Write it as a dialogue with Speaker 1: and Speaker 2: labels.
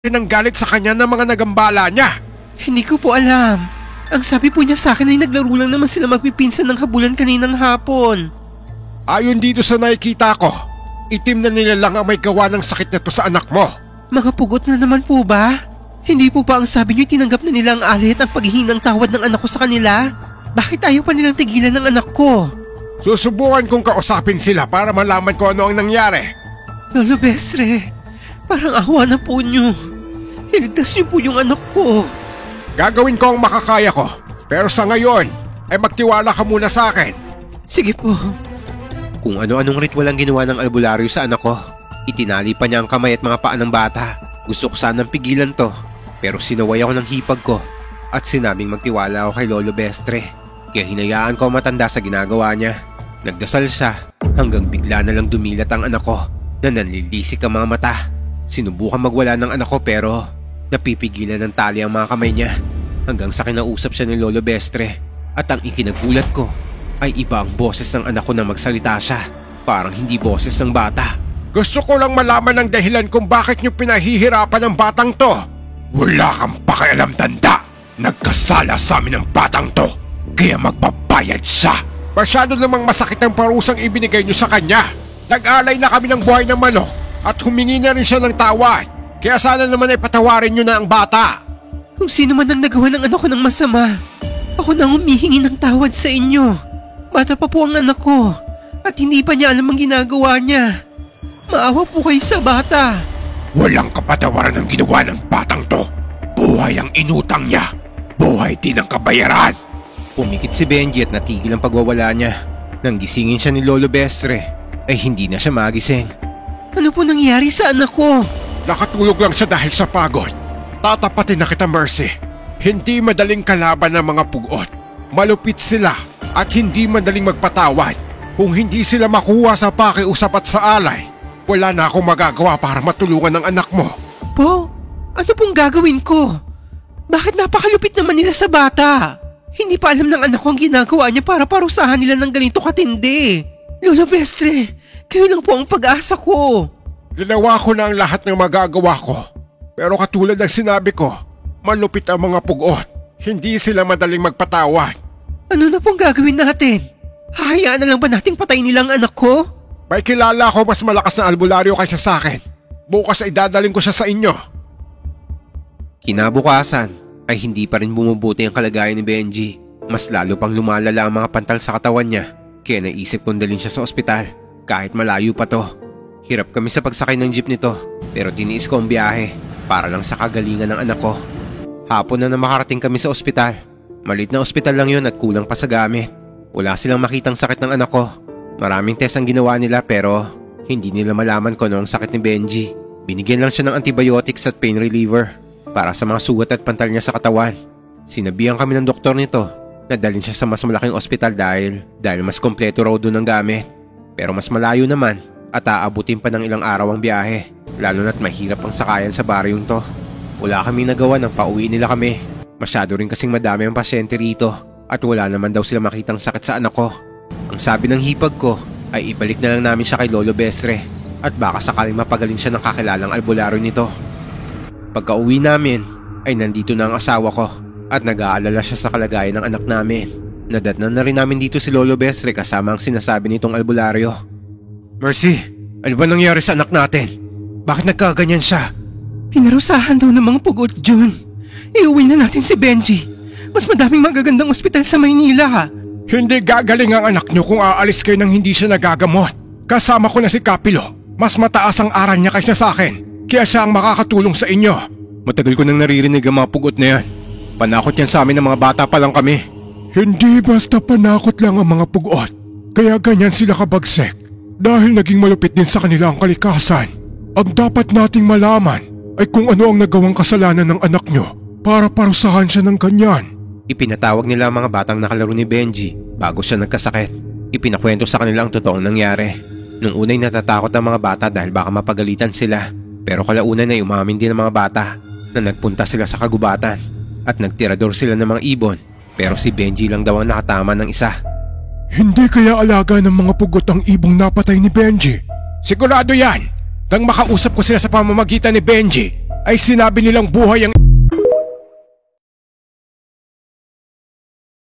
Speaker 1: ipinanggalit sa kanya ng mga nagambala niya?
Speaker 2: Hindi ko po alam. Ang sabi po niya sa akin ay naglaro lang naman sila magpipinsan ng habulan kaninang hapon.
Speaker 1: Ayon dito sa nakikita ko, itim na nila lang ang may gawa ng sakit na to sa anak mo.
Speaker 2: Mga pugot na naman po ba? Hindi po ba ang sabi niyo tinanggap na nila ang alit ang paghihinang tawad ng anak ko sa kanila? Bakit ayaw pa nilang tigilan ng anak ko?
Speaker 1: Susubukan kong kausapin sila para malaman ko ano ang nangyari.
Speaker 2: Lolo Bestre, parang awa na po niyo. Iligtas niyo po yung anak ko.
Speaker 1: Gagawin ko ang makakaya ko, pero sa ngayon ay magtiwala ka muna sa akin.
Speaker 2: Sige po.
Speaker 3: Kung ano-anong ritual ang ginawa ng albularyo sa anak ko, itinali pa niya ang kamay at mga paa ng bata. Gusto ko sanang pigilan to, pero sinaway ako ng hipag ko at sinabing magtiwala ako kay Lolo Bestre. Kaya hinayaan ko ang matanda sa ginagawa niya. Nagdasal siya hanggang bigla na lang dumilat ang anak ko na nanlilisik ang mga mata. Sinubukan magwala ng anak ko pero napipigilan ng tali ang mga kamay niya hanggang sa kinausap siya ni Lolo Bestre. At ang ikinagulat ko ay iba ang boses ng anak ko na magsalita siya. Parang hindi boses ng bata.
Speaker 1: Gusto ko lang malaman ang dahilan kung bakit niyo pinahihirapan ang batang to. Wala kang pakialam, tanda. Nagkasala sa amin ang batang to, kaya magbabayad siya. Masyado namang masakit ang parusang ibinigay niyo sa kanya. Nag-alay na kami ng buhay ng manok at humingi na rin siya ng tawad. Kaya sana naman ay patawarin niyo na ang bata.
Speaker 2: Kung sino man ang nagawa ng anak ko ng masama, ako na humihingi ng tawad sa inyo. Bata pa po ang anak ko at hindi pa niya alam ang ginagawa niya. Maawa po kayo sa bata.
Speaker 1: Walang kapatawaran ang ginawa ng batang to. Buhay ang inutang niya. Buhay din ang kabayaran.
Speaker 3: Pumikit si Benji at natigil ang pagwawala niya. Nang gisingin siya ni Lolo Bestre, ay hindi na siya magising.
Speaker 2: Ano po nangyari sa anak ko?
Speaker 1: Nakatulog lang siya dahil sa pagod. Tatapatin na kita, Mercy. Hindi madaling kalaban ng mga pugot. Malupit sila at hindi madaling magpatawad. Kung hindi sila makuha sa pakiusap at sa alay, wala na akong magagawa para matulungan ang anak mo.
Speaker 2: Po, ano pong gagawin ko? Bakit napakalupit naman nila sa bata? Hindi pa alam ng anak ko ang ginagawa niya para parusahan nila ng ganito katindi. Lolo Bestre, kayo lang po ang pag-asa ko.
Speaker 1: Ginawa ko na ang lahat ng magagawa ko. Pero katulad ng sinabi ko, malupit ang mga pugot. Hindi sila madaling magpatawad.
Speaker 2: Ano na pong gagawin natin? Hahayaan na lang ba nating patayin nilang anak ko?
Speaker 1: May kilala ako mas malakas na albularyo kaysa sa akin. Bukas ay dadaling ko siya sa inyo.
Speaker 3: Kinabukasan ay hindi pa rin bumubuti ang kalagayan ni Benji. Mas lalo pang lumalala ang mga pantal sa katawan niya. Kaya naisip kong dalhin siya sa ospital kahit malayo pa to. Hirap kami sa pagsakay ng jeep nito pero tiniis ko ang biyahe para lang sa kagalingan ng anak ko. Hapon na makarating kami sa ospital. Maliit na ospital lang yun at kulang pa sa gamit. Wala silang makitang sakit ng anak ko. Maraming test ang ginawa nila pero hindi nila malaman kung ano ang sakit ni Benji. Binigyan lang siya ng antibiotics at pain reliever para sa mga sugat at pantal niya sa katawan. Sinabihan kami ng doktor nito na dalhin siya sa mas malaking ospital dahil mas kompleto raw doon ang gamit. Pero mas malayo naman at aabutin pa ng ilang araw ang biyahe, lalo na't mahirap ang sakayan sa baryong to. Wala kaming nagawa nang pauwi nila kami. Masyado rin kasing madami ang pasyente rito at wala naman daw sila makitang sakit sa anak ko. Ang sabi ng hipag ko ay ibalik na lang namin siya kay Lolo Bestre at baka sakaling mapagaling siya ng kakilalang albularyo nito. Pagka uwi namin ay nandito na ang asawa ko at nag-aalala siya sa kalagayan ng anak namin. Nadatnan na rin namin dito si Lolo Bestre kasama ang sinasabi nitong albularyo.
Speaker 1: Mercy, ano ba nangyari sa anak natin? Bakit nagkaganyan siya?
Speaker 2: Pinarusahan daw ng mga pugot, John. Iuwi na natin si Benji. Mas madaming magagandang ospital sa Maynila.
Speaker 1: Hindi gagaling ang anak niyo kung aalis kayo nang hindi siya nagagamot. Kasama ko na si Kapilo. Mas mataas ang aral niya kaysa sa akin. Kaya siya ang makakatulong sa inyo. Matagal ko nang naririnig ang mga pugot na yan. Panakot yan sa amin ng mga bata pa lang kami. Hindi basta panakot lang ang mga pugot. Kaya ganyan sila kabagsik. Dahil naging malupit din sa kanila ang kalikasan. Ang dapat nating malaman ay kung ano ang nagawang kasalanan ng anak niyo para parusahan siya ng ganyan.
Speaker 3: Ipinatawag nila ang mga batang nakalaro ni Benji bago siya nagkasakit. Ipinakwento sa kanila ang totoong nangyari. Nung unay natatakot ang mga bata dahil baka mapagalitan sila. Pero kalaunan ay umamin din ang mga bata na nagpunta sila sa kagubatan at nagtirador sila ng mga ibon. Pero si Benji lang daw ang nakatama ng isa.
Speaker 1: Hindi kaya alaga ng mga pugot ang ibong napatay ni Benji? Sigurado yan! Nang makausap ko sila sa pamamagitan ni Benji, ay sinabi nilang buhay ang